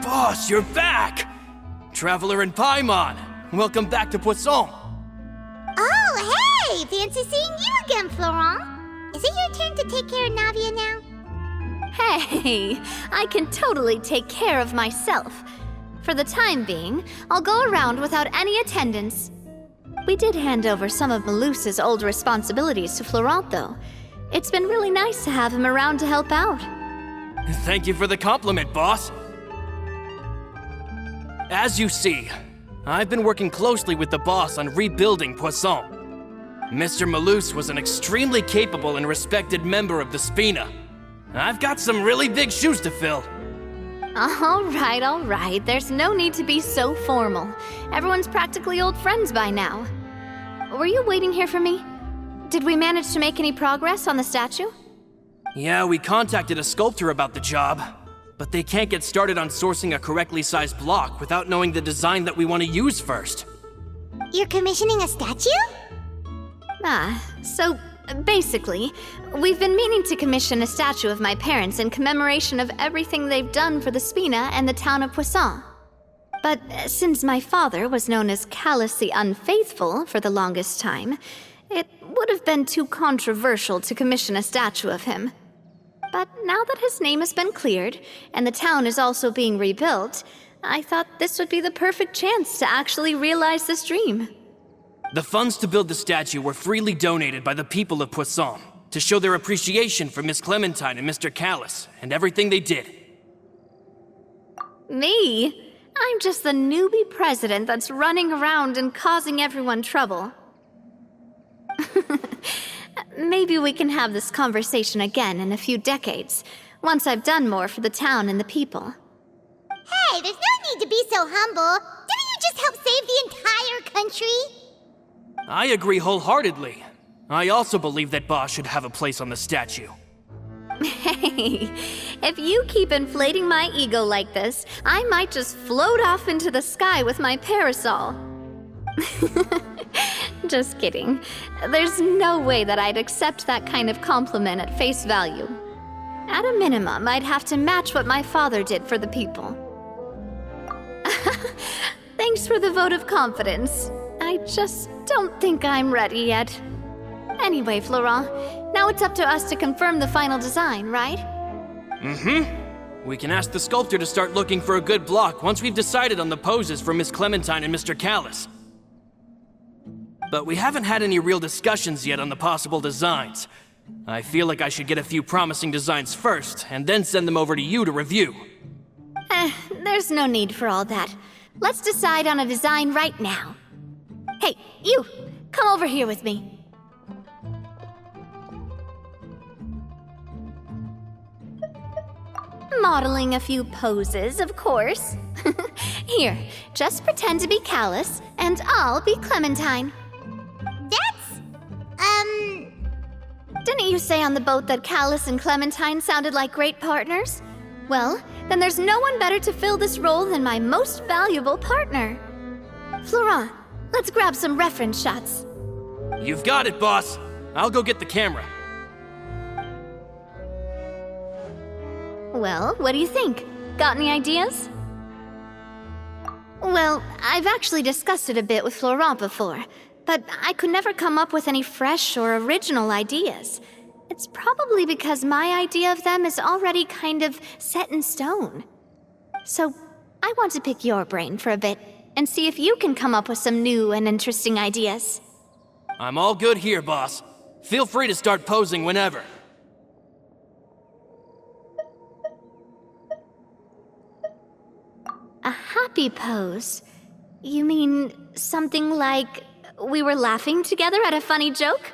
Boss, you're back! Traveler in Paimon, welcome back to Poisson. Oh, hey! Fancy seeing you again, Florent. Is it your turn to take care of Navia now? Hey, I can totally take care of myself. For the time being, I'll go around without any attendance. We did hand over some of Malus's old responsibilities to Florent, though. It's been really nice to have him around to help out. Thank you for the compliment, boss. As you see, I've been working closely with the boss on rebuilding Poisson. Mr. Malus was an extremely capable and respected member of the Spina. I've got some really big shoes to fill. All right. There's no need to be so formal. Everyone's practically old friends by now. Were you waiting here for me? Did we manage to make any progress on the statue? Yeah, we contacted a sculptor about the job, but they can't get started on sourcing a correctly sized block without knowing the design that we want to use first. You're commissioning a statue? So basically, we've been meaning to commission a statue of my parents in commemoration of everything they've done for the Spina and the town of Poisson. But since my father was known as Callus the Unfaithful for the longest time, it would have been too controversial to commission a statue of him. But now that his name has been cleared, and the town is also being rebuilt, I thought this would be the perfect chance to actually realize this dream. The funds to build the statue were freely donated by the people of Poisson to show their appreciation for Miss Clementine and Mr. Callus and everything they did. Me? I'm just the newbie president that's running around and causing everyone trouble. Maybe we can have this conversation again in a few decades, once I've done more for the town and the people. Hey, there's no need to be so humble. Didn't you just help save the entire country? I agree wholeheartedly. I also believe that Boss should have a place on the statue. Hey, if you keep inflating my ego like this, I might just float off into the sky with my parasol. Just kidding. There's no way that I'd accept that kind of compliment at face value. At a minimum, I'd have to match what my father did for the people. Thanks for the vote of confidence. I just don't think I'm ready yet. Anyway, Florent, now it's up to us to confirm the final design, right? Mm-hmm. We can ask the sculptor to start looking for a good block once we've decided on the poses for Miss Clementine and Mr. Callus. But we haven't had any real discussions yet on the possible designs. I feel like I should get a few promising designs first, and then send them over to you to review. There's no need for all that. Let's decide on a design right now. Hey, you! Come over here with me. Modeling a few poses, of course. Here, just pretend to be Callus, and I'll be Clementine. Didn't you say on the boat that Callus and Clementine sounded like great partners? Well, then there's no one better to fill this role than my most valuable partner. Florent, let's grab some reference shots. You've got it, boss. I'll go get the camera. Well, what do you think? Got any ideas? Well, I've actually discussed it a bit with Florent before, but I could never come up with any fresh or original ideas. It's probably because my idea of them is already kind of set in stone. So, I want to pick your brain for a bit and see if you can come up with some new and interesting ideas. I'm all good here, boss. Feel free to start posing whenever. A happy pose? You mean something like we were laughing together at a funny joke?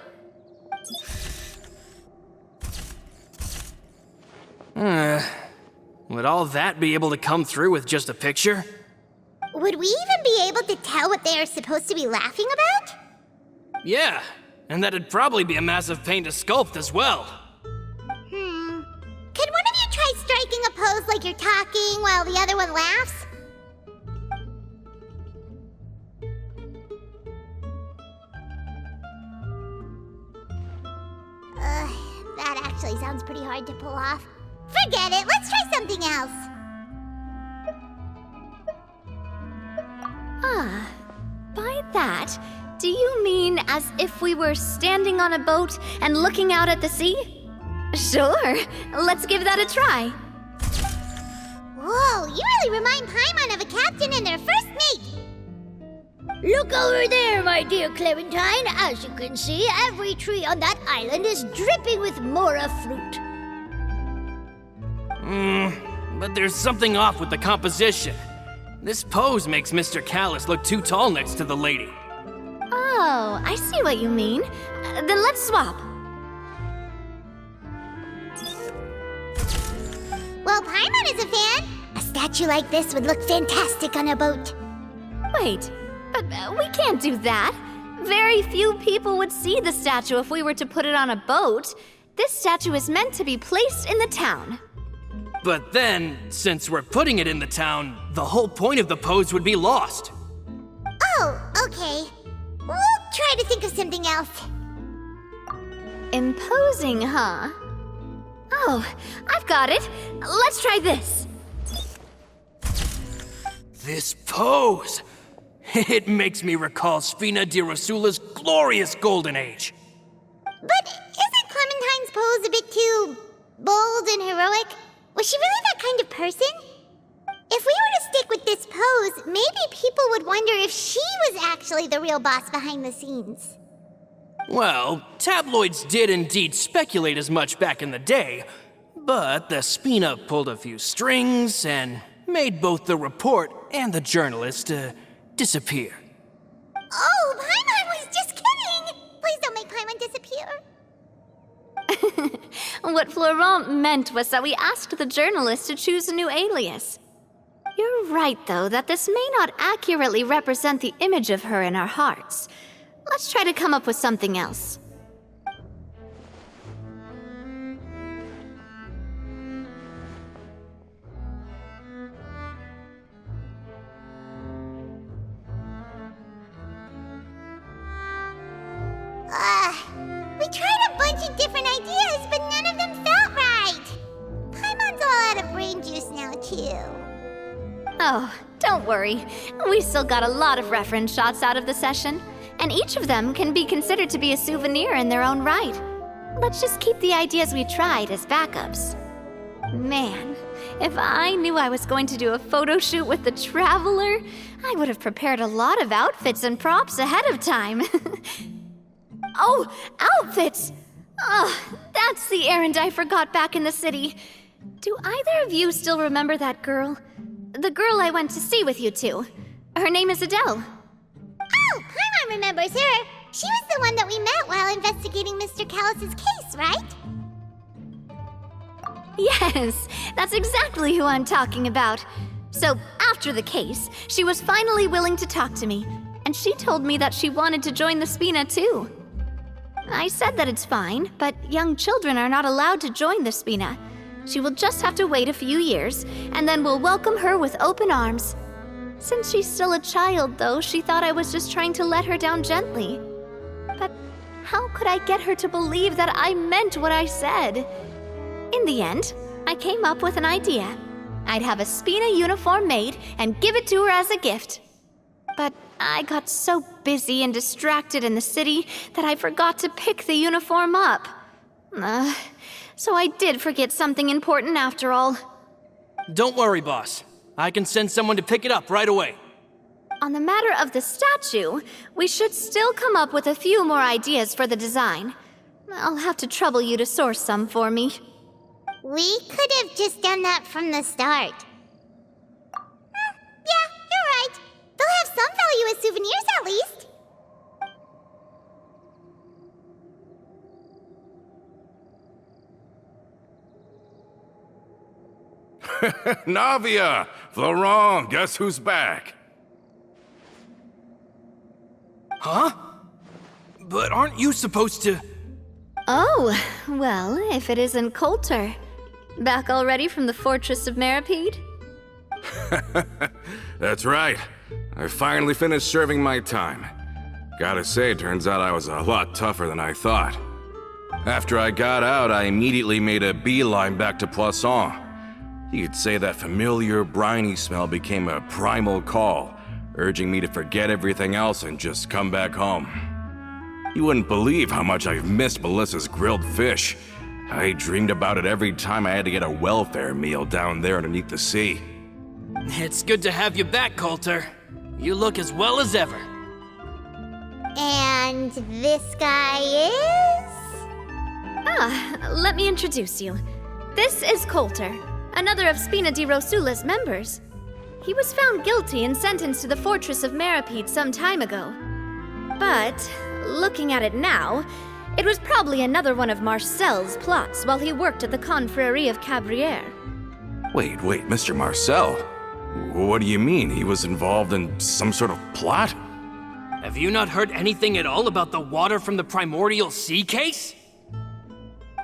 Would all that be able to come through with just a picture? Would we even be able to tell what they are supposed to be laughing about? Yeah, and that'd probably be a massive pain to sculpt as well. Could one of you try striking a pose like you're talking while the other one laughs? That actually sounds pretty hard to pull off. Forget it, let's try something else. Ah, by that, do you mean as if we were standing on a boat and looking out at the sea? Sure, let's give that a try. Whoa, you really remind Paimon of a captain and their first mate. Look over there, my dear Clementine. As you can see, every tree on that island is dripping with mora fruit. But there's something off with the composition. This pose makes Mr. Callus look too tall next to the lady. Oh, I see what you mean. Then let's swap. Well, Paimon is a fan. A statue like this would look fantastic on a boat. Wait, but we can't do that. Very few people would see the statue if we were to put it on a boat. This statue is meant to be placed in the town. But then, since we're putting it in the town, the whole point of the pose would be lost. Oh, okay. We'll try to think of something else. Imposing, huh? Oh, I've got it. Let's try this. This pose! It makes me recall Sfina di Rosula's glorious golden age. But isn't Clementine's pose a bit too bold and heroic? Was she really that kind of person? If we were to stick with this pose, maybe people would wonder if she was actually the real boss behind the scenes. Well, tabloids did indeed speculate as much back in the day, but the Spina pulled a few strings and made both the report and the journalist disappear. Oh, Paimon was just kidding! Please don't make Paimon disappear. What Florent meant was that we asked the journalist to choose a new alias. You're right, though, that this may not accurately represent the image of her in our hearts. Let's try to come up with something else. We tried a bunch of different ideas, but none of them felt right. Paimon's all out of brain juice now, too. Oh, don't worry. We still got a lot of reference shots out of the session, and each of them can be considered to be a souvenir in their own right. Let's just keep the ideas we tried as backups. Man, if I knew I was going to do a photo shoot with the Traveler, I would have prepared a lot of outfits and props ahead of time. Oh, outfits! Oh, that's the errand I forgot back in the city. Do either of you still remember that girl? The girl I went to see with you two. Her name is Adele. Oh, Paimon remembers her. She was the one that we met while investigating Mr. Callus's case, right? Yes, that's exactly who I'm talking about. So, after the case, she was finally willing to talk to me, and she told me that she wanted to join the Spina too. I said that it's fine, but young children are not allowed to join the Spina. She will just have to wait a few years, and then we'll welcome her with open arms. Since she's still a child, though, she thought I was just trying to let her down gently. But how could I get her to believe that I meant what I said? In the end, I came up with an idea. I'd have a Spina uniform made and give it to her as a gift. But I got so busy and distracted in the city that I forgot to pick the uniform up. So I did forget something important after all. Don't worry, boss. I can send someone to pick it up right away. On the matter of the statue, we should still come up with a few more ideas for the design. I'll have to trouble you to source some for me. We could have just done that from the start. Yeah, you're right. They'll have some value as souvenirs at least. Navia! Florent, guess who's back? Huh? But aren't you supposed to... Oh, well, if it isn't Coulter. Back already from the Fortress of Meripede? That's right. I finally finished serving my time. Gotta say, turns out I was a lot tougher than I thought. After I got out, I immediately made a beeline back to Poisson. You could say that familiar, briny smell became a primal call, urging me to forget everything else and just come back home. You wouldn't believe how much I've missed Melissa's grilled fish. I dreamed about it every time I had to get a welfare meal down there underneath the sea. It's good to have you back, Coulter. You look as well as ever. And this guy is? Let me introduce you. This is Coulter, another of Spina di Rosula's members. He was found guilty and sentenced to the Fortress of Meripede some time ago. But, looking at it now, it was probably another one of Marcel's plots while he worked at the Confrérie of Cabrières. Wait, Mr. Marcel? What do you mean? He was involved in some sort of plot? Have you not heard anything at all about the water from the primordial sea case?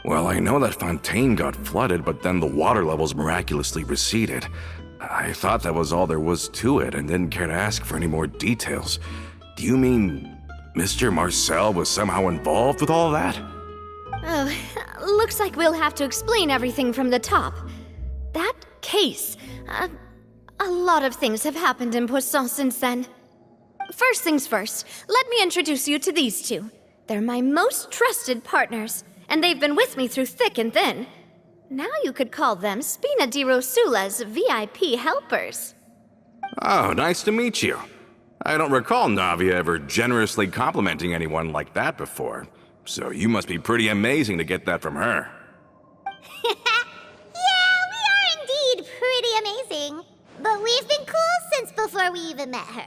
Well, I know that Fontaine got flooded, but then the water levels miraculously receded. I thought that was all there was to it and didn't care to ask for any more details. Do you mean Mr. Marcel was somehow involved with all that? Oh, looks like we'll have to explain everything from the top. That case, a lot of things have happened in Poisson since then. First things first, let me introduce you to these two. They're my most trusted partners, and they've been with me through thick and thin. Now you could call them Spina di Rosula's VIP helpers. Oh, nice to meet you. I don't recall Navia ever generously complimenting anyone like that before, so you must be pretty amazing to get that from her. Yeah, we are indeed pretty amazing. But we've been cool since before we even met her.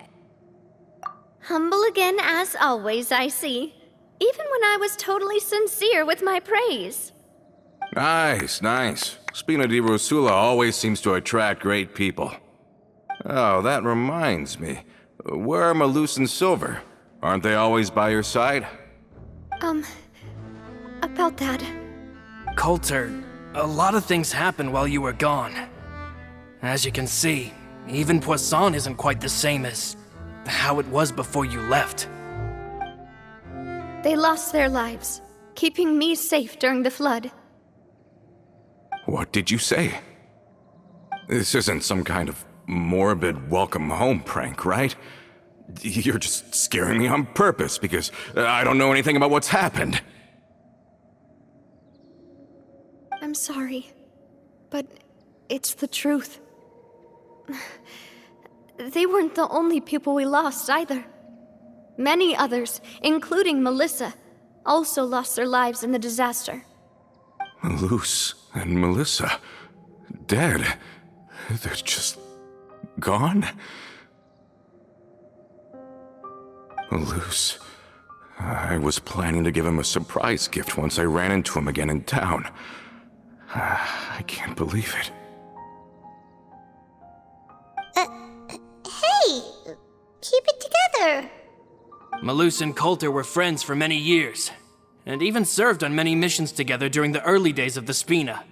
Humble again as always, I see. Even when I was totally sincere with my praise. Nice. Spina di Rosula always seems to attract great people. Oh, that reminds me. Where are Malus and Silver? Aren't they always by your side? About that. Coulter, a lot of things happened while you were gone. As you can see, even Poisson isn't quite the same as how it was before you left. They lost their lives, keeping me safe during the flood. What did you say? This isn't some kind of morbid welcome home prank, right? You're just scaring me on purpose because I don't know anything about what's happened. I'm sorry, but it's the truth. They weren't the only people we lost either. Many others, including Melissa, also lost their lives in the disaster. Malus and Melissa, dead. They're just gone? Malus, I was planning to give him a surprise gift once I ran into him again in town. I can't believe it. Hey, keep it together. Malus and Coulter were friends for many years, and even served on many missions together during the early days of the Spina.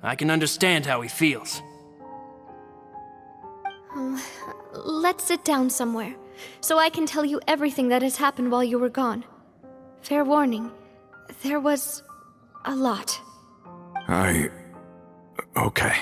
I can understand how he feels. Let's sit down somewhere, so I can tell you everything that has happened while you were gone. Fair warning, there was a lot. Okay.